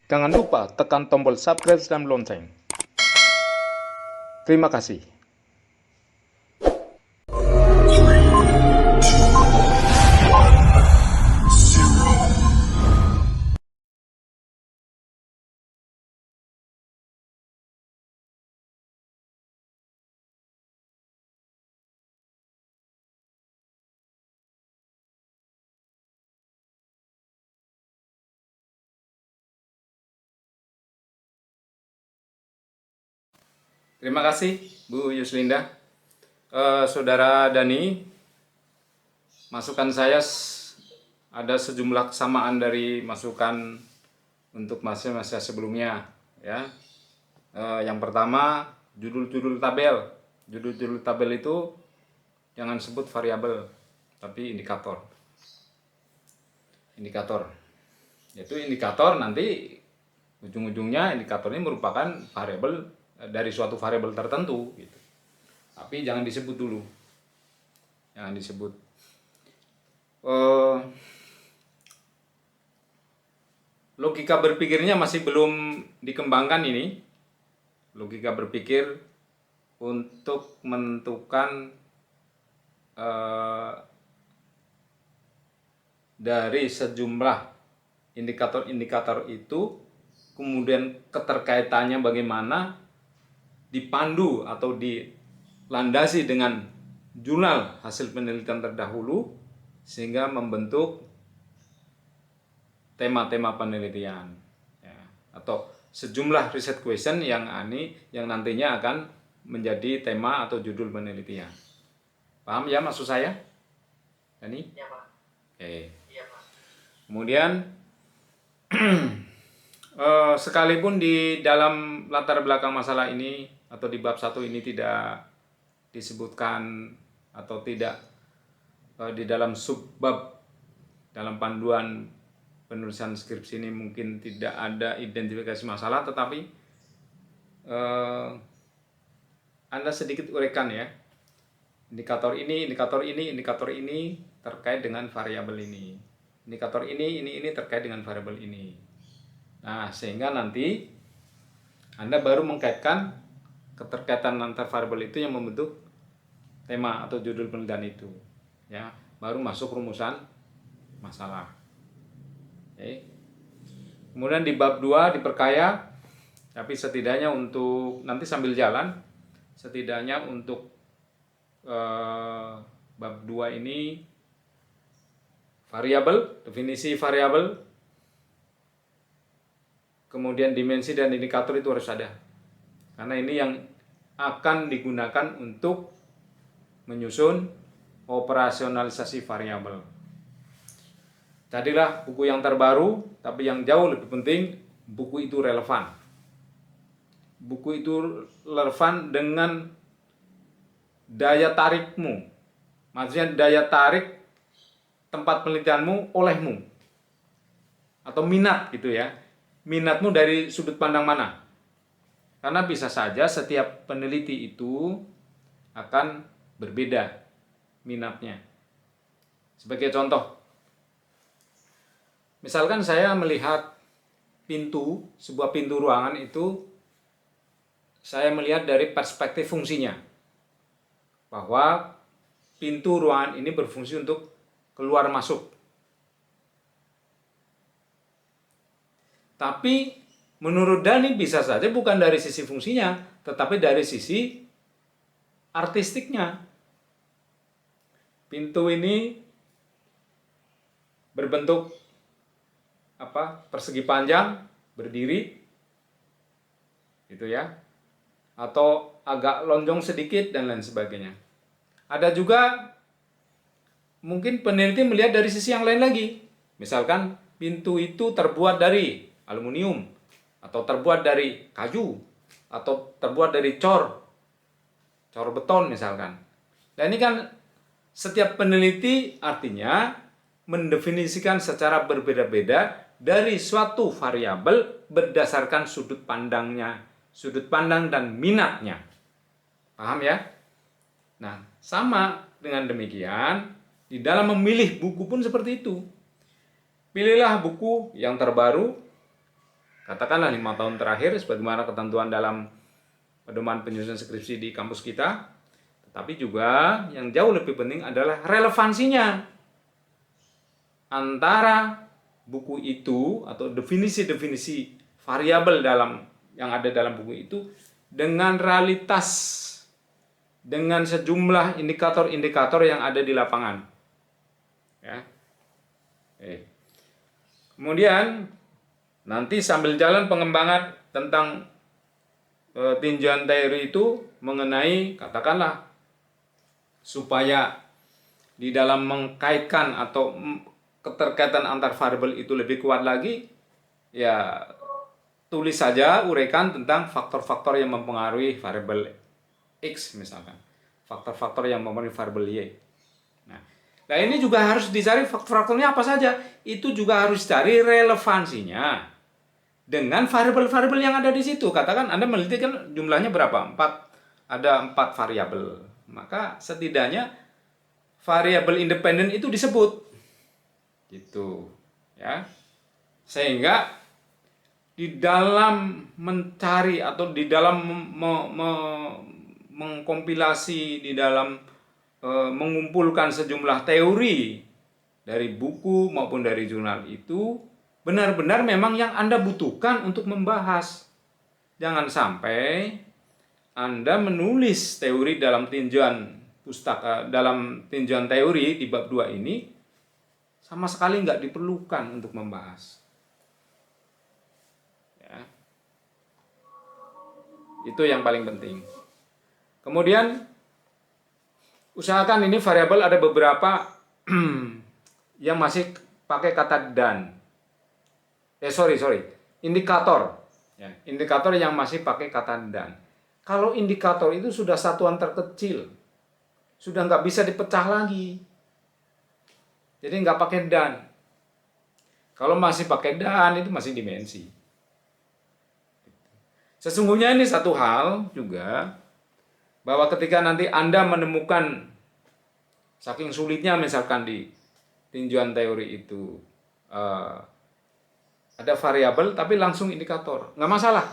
Jangan lupa tekan tombol subscribe dan lonceng. Terima kasih. Terima kasih Bu Yuslinda. Saudara Dani, masukan saya ada sejumlah kesamaan dari masukan untuk masa-masa sebelumnya, ya. Yang pertama, judul-judul tabel. Judul-judul tabel itu jangan sebut variabel, tapi indikator. Indikator. Yaitu indikator nanti ujung-ujungnya indikator ini merupakan variabel dari suatu variabel tertentu gitu. Tapi jangan disebut dulu. Jangan disebut. Logika berpikirnya masih belum dikembangkan ini. Logika berpikir untuk menentukan dari sejumlah indikator-indikator itu, kemudian keterkaitannya bagaimana, dipandu atau dilandasi dengan jurnal hasil penelitian terdahulu, sehingga membentuk tema-tema penelitian, ya, atau sejumlah riset question yang nantinya akan menjadi tema atau judul penelitian. Paham ya maksud saya? Ini? Ya, Pak. Oke. Iya, Pak. Kemudian sekalipun di dalam latar belakang masalah ini atau di bab 1 ini tidak disebutkan atau tidak di dalam subbab dalam panduan penulisan skripsi ini mungkin tidak ada identifikasi masalah, tetapi Anda sedikit uraikan ya. Indikator ini, indikator ini, indikator ini terkait dengan variabel ini. Indikator ini terkait dengan variabel ini. Nah, sehingga nanti Anda baru mengkaitkan keterkaitan antar variabel itu yang membentuk tema atau judul penelitian itu. Ya, baru masuk rumusan masalah. Oke. Kemudian di bab 2 diperkaya, tapi setidaknya untuk nanti sambil jalan, setidaknya untuk bab 2 ini variabel, definisi variabel, kemudian dimensi dan indikator itu harus ada. Karena ini yang akan digunakan untuk menyusun operasionalisasi variabel. Jadilah buku yang terbaru, tapi yang jauh lebih penting, buku itu relevan. Buku itu relevan dengan daya tarikmu. Maksudnya daya tarik tempat penelitianmu olehmu. Atau minat gitu ya. Minatmu dari sudut pandang mana? Karena bisa saja setiap peneliti itu akan berbeda minatnya. Sebagai contoh, misalkan saya melihat sebuah pintu ruangan itu, saya melihat dari perspektif fungsinya. Bahwa pintu ruangan ini berfungsi untuk keluar masuk. Tapi menurut Dani bisa saja bukan dari sisi fungsinya, tetapi dari sisi artistiknya. Pintu ini berbentuk persegi panjang, berdiri, gitu ya, atau agak lonjong sedikit dan lain sebagainya. Ada juga mungkin peneliti melihat dari sisi yang lain lagi. Misalkan pintu itu terbuat dari aluminium, atau terbuat dari kayu, atau terbuat dari cor beton misalkan. Dan ini kan setiap peneliti artinya mendefinisikan secara berbeda-beda dari suatu variabel berdasarkan sudut pandangnya, sudut pandang dan minatnya. Paham ya? Nah, sama dengan demikian, di dalam memilih buku pun seperti itu. Pilihlah buku yang terbaru, katakanlah 5 tahun terakhir sebagaimana ketentuan dalam pedoman penyusunan skripsi di kampus kita. Tetapi juga yang jauh lebih penting adalah relevansinya antara buku itu atau definisi-definisi variabel yang ada dalam buku itu dengan realitas, dengan sejumlah indikator-indikator yang ada di lapangan. Ya. Kemudian nanti sambil jalan pengembangan tentang tinjauan teori itu mengenai, katakanlah, supaya di dalam mengkaitkan atau keterkaitan antar variabel itu lebih kuat lagi, ya tulis saja, uraikan tentang faktor-faktor yang mempengaruhi variabel X misalkan, faktor-faktor yang mempengaruhi variabel Y. Nah ini juga harus dicari faktor-faktornya apa saja. Itu juga harus cari relevansinya dengan variabel-variabel yang ada di situ. Katakan Anda meneliti kan jumlahnya berapa? 4. Ada 4 variabel. Maka setidaknya variabel independen itu disebut. Gitu. Ya. Sehingga di dalam mencari atau di dalam mengkompilasi, di dalam mengumpulkan sejumlah teori dari buku maupun dari jurnal itu benar-benar memang yang Anda butuhkan untuk membahas. Jangan sampai Anda menulis teori dalam tinjauan pustaka, dalam tinjauan teori di bab 2 ini sama sekali nggak diperlukan untuk membahas. Ya. Itu yang paling penting. Kemudian usahakan ini variabel ada beberapa yang masih pakai kata dan. Indikator. Ya, indikator yang masih pakai kata dan. Kalau indikator itu sudah satuan terkecil, sudah nggak bisa dipecah lagi. Jadi nggak pakai dan. Kalau masih pakai dan itu masih dimensi. Sesungguhnya ini satu hal juga, bahwa ketika nanti Anda menemukan, saking sulitnya misalkan di tinjauan teori itu ada variabel tapi langsung indikator, nggak masalah.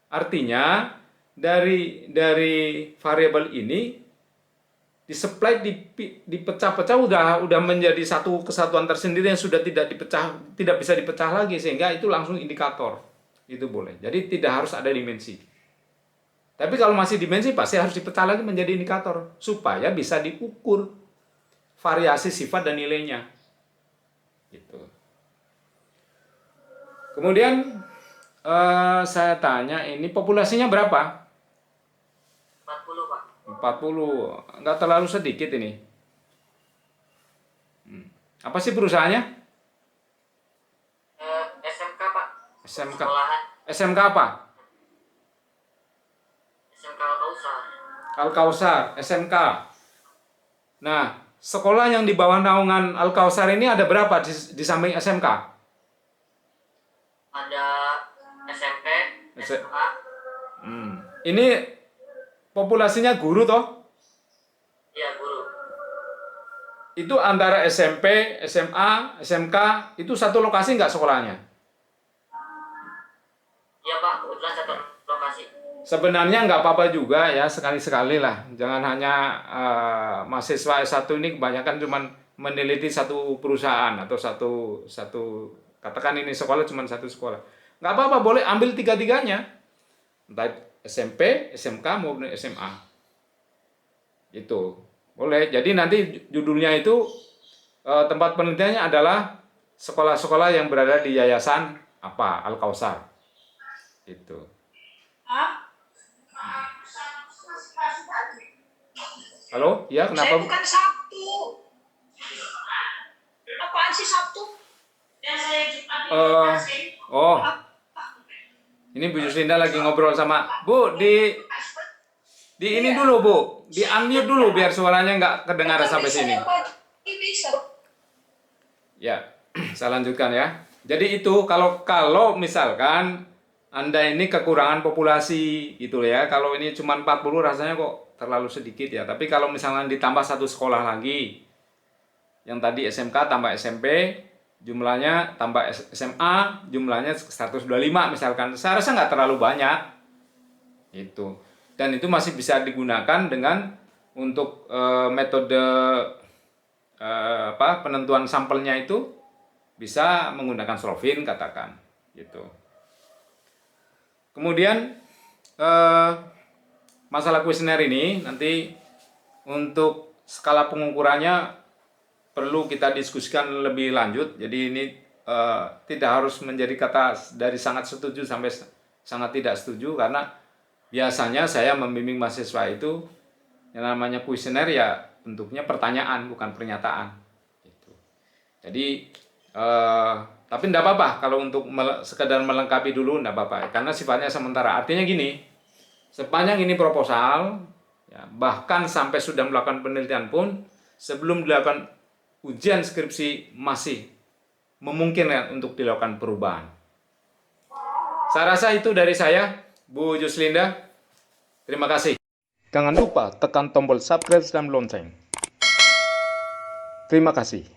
Artinya dari variabel ini disupply, dipecah-pecah, udah menjadi satu kesatuan tersendiri yang sudah tidak bisa dipecah lagi, sehingga itu langsung indikator. Itu boleh. Jadi tidak harus ada dimensi. Tapi kalau masih dimensi pasti harus dipecah lagi menjadi indikator supaya bisa diukur variasi sifat dan nilainya. Gitu. Kemudian saya tanya, ini populasinya berapa? 40, Pak. 40. Nggak terlalu sedikit ini. Apa sih perusahaannya? SMK, Pak. SMK. Sekolahan. SMK apa? SMK Al-Kausar. Al-Kausar, SMK. Nah, sekolah yang di bawah naungan Al-Kausar ini ada berapa di samping SMK? Ada SMP, SMA. Ini populasinya guru toh? Iya, guru. Itu antara SMP, SMA, SMK, itu satu lokasi nggak sekolahnya? Iya, Pak, kebetulan satu lokasi. Sebenarnya nggak apa-apa juga ya, sekali-sekali lah. Jangan hanya mahasiswa S1 ini kebanyakan cuma meneliti satu perusahaan atau satu katakan ini sekolah cuma satu sekolah. Nggak apa-apa, boleh ambil tiga-tiganya. Entah SMP, SMK maupun SMA. Itu boleh. Jadi nanti judulnya itu tempat penelitiannya adalah sekolah-sekolah yang berada di yayasan apa, Al-Kausar. Itu. Halo, ya kenapa? Saya bukan Sabtu. Apaan sih Sabtu? Ini Bu Juslinda lagi ngobrol sama Bu di ini dulu Bu, di unmute dulu biar suaranya nggak kedengaran sampai sini. Ya, saya lanjutkan ya. Jadi itu kalau misalkan Anda ini kekurangan populasi gitu ya. Kalau ini cuma 40 rasanya kok terlalu sedikit ya. Tapi kalau misalkan ditambah satu sekolah lagi, yang tadi SMK tambah SMP, jumlahnya tambah SMA, jumlahnya 125 misalkan. Saya rasa nggak terlalu banyak. Itu. Dan itu masih bisa digunakan dengan untuk metode penentuan sampelnya itu bisa menggunakan Slovin katakan gitu. Kemudian masalah kuesioner ini nanti untuk skala pengukurannya perlu kita diskusikan lebih lanjut. Jadi ini tidak harus menjadi kata dari sangat setuju sampai sangat tidak setuju, karena biasanya saya membimbing mahasiswa itu yang namanya kuesioner ya bentuknya pertanyaan bukan pernyataan. Gitu. Jadi tapi tidak apa-apa kalau untuk sekedar melengkapi dulu, tidak apa-apa karena sifatnya sementara. Artinya gini, sepanjang ini proposal, ya, bahkan sampai sudah melakukan penelitian pun sebelum dilakukan ujian skripsi masih memungkinkan untuk dilakukan perubahan. Saya rasa itu dari saya, Bu Juslinda. Terima kasih. Jangan lupa tekan tombol subscribe dan lonceng. Terima kasih.